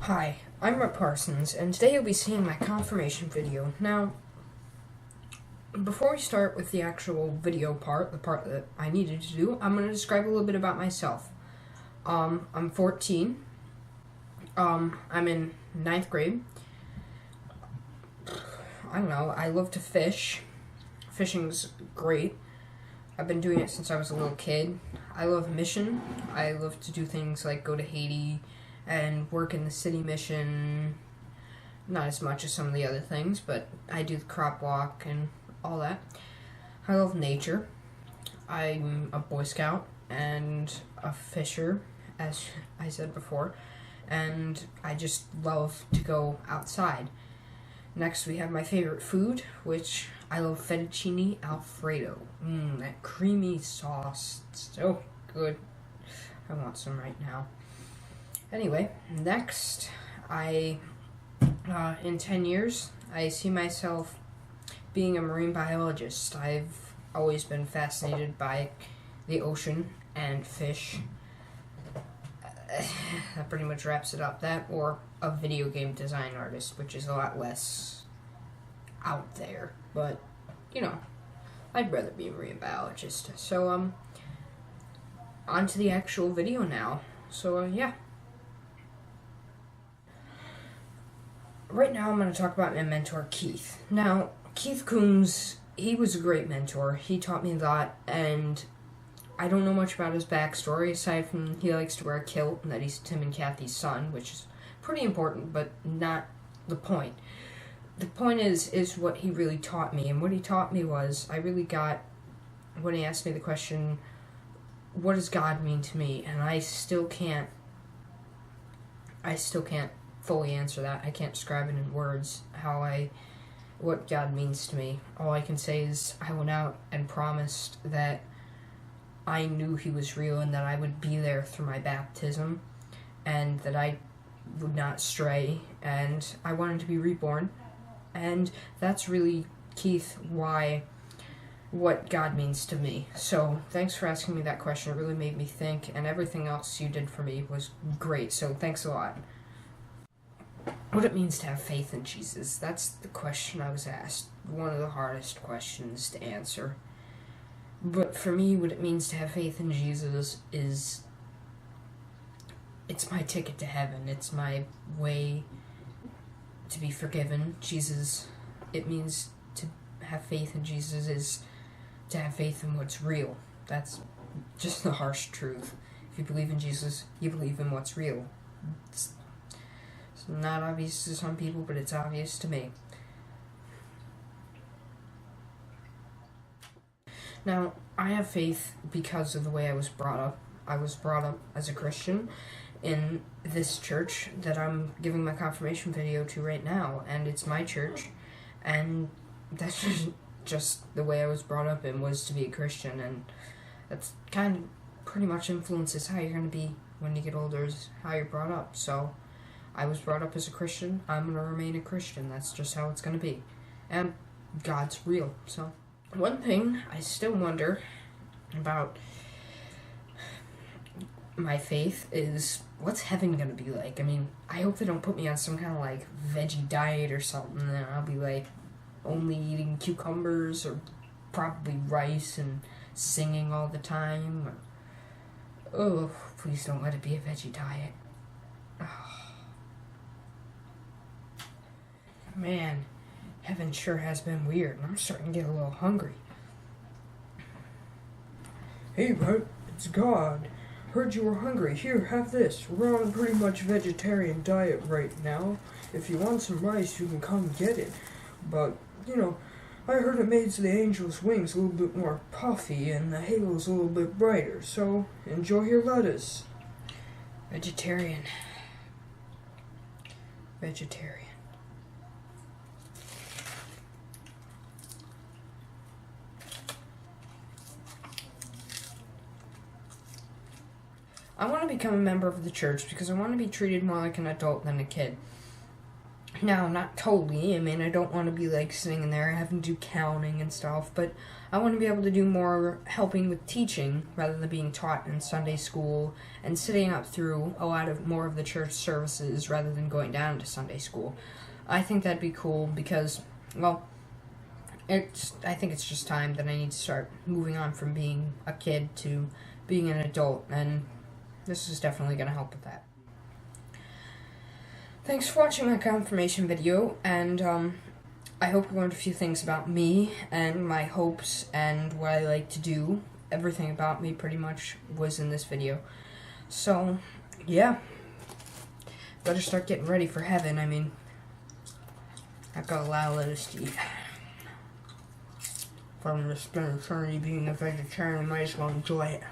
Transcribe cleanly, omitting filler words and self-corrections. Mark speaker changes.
Speaker 1: Hi, I'm Rhett Parsons, and today you'll be seeing my confirmation video. Now, before we start with the actual video part, the part that I needed to do, I'm going to describe a little bit about myself. I'm 14. I'm in 9th grade. I don't know, I love to fish. Fishing's great. I've been doing it since I was a little kid. I love mission. I love to do things like go to Haiti and work in the city mission. Not as much as some of the other things, but I do the crop walk and all that. I love nature. I'm a Boy Scout and a fisher, as I said before, and I just love to go outside. Next, we have my favorite food, which I love fettuccine alfredo. That creamy sauce, so good. I want some right now. Anyway, next, in 10 years, I see myself being a marine biologist. I've always been fascinated by the ocean and fish. That pretty much wraps it up. That or a video game design artist, which is a lot less out there. But, you know, I'd rather be a marine biologist. So, on to the actual video now. So, yeah. Right now I'm going to talk about my mentor, Keith. Now, Keith Coombs, he was a great mentor. He taught me a lot, and I don't know much about his backstory, aside from he likes to wear a kilt, and that he's Tim and Kathy's son, which is pretty important, but not the point. The point is what he really taught me, and what he taught me was, I really got, when he asked me the question, what does God mean to me? And I still can't fully answer that. I can't describe it in words, what God means to me. All I can say is I went out and promised that I knew he was real and that I would be there through my baptism and that I would not stray, and I wanted to be reborn. And that's really, Keith, what God means to me. So thanks for asking me that question. It really made me think, and everything else you did for me was great, so thanks a lot. What it means to have faith in Jesus, that's the question I was asked. One of the hardest questions to answer. But for me, what it means to have faith in Jesus is, it's my ticket to heaven. It's my way to be forgiven. Jesus, it means to have faith in Jesus is to have faith in what's real. That's just the harsh truth. If you believe in Jesus, you believe in what's real. It's not obvious to some people, but it's obvious to me. Now, I have faith because of the way I was brought up. I was brought up as a Christian in this church that I'm giving my confirmation video to right now, and it's my church, and that's just the way I was brought up in, was to be a Christian, and that's kind of pretty much influences how you're going to be when you get older, is how you're brought up. So I was brought up as a Christian, I'm going to remain a Christian. That's just how it's going to be. And God's real. So one thing I still wonder about my faith is, what's heaven going to be like? I mean, I hope they don't put me on some kind of like veggie diet or something, and I'll be like only eating cucumbers or probably rice and singing all the time. Oh, please don't let it be a veggie diet. Oh. Man, heaven sure has been weird, and I'm starting to get a little hungry. Hey, Rhett, it's God. Heard you were hungry. Here, have this. We're on a pretty much vegetarian diet right now. If you want some rice, you can come get it. But, you know, I heard it makes the angel's wings a little bit more puffy and the halo's a little bit brighter, so enjoy your lettuce. Vegetarian. I want to become a member of the church because I want to be treated more like an adult than a kid. Now, not totally. I mean, I don't want to be like sitting in there having to do counting and stuff, but I want to be able to do more helping with teaching rather than being taught in Sunday school and sitting up through a lot of more of the church services rather than going down to Sunday school. I think that'd be cool because, well, I think it's just time that I need to start moving on from being a kid to being an adult, and this is definitely going to help with that. Thanks for watching my confirmation video, and I hope you learned a few things about me and my hopes and what I like to do. Everything about me pretty much was in this video. So, yeah. Better start getting ready for heaven. I mean, I've got a lot of lettuce to eat. If I'm going to spend eternity being a vegetarian, I might as well enjoy it.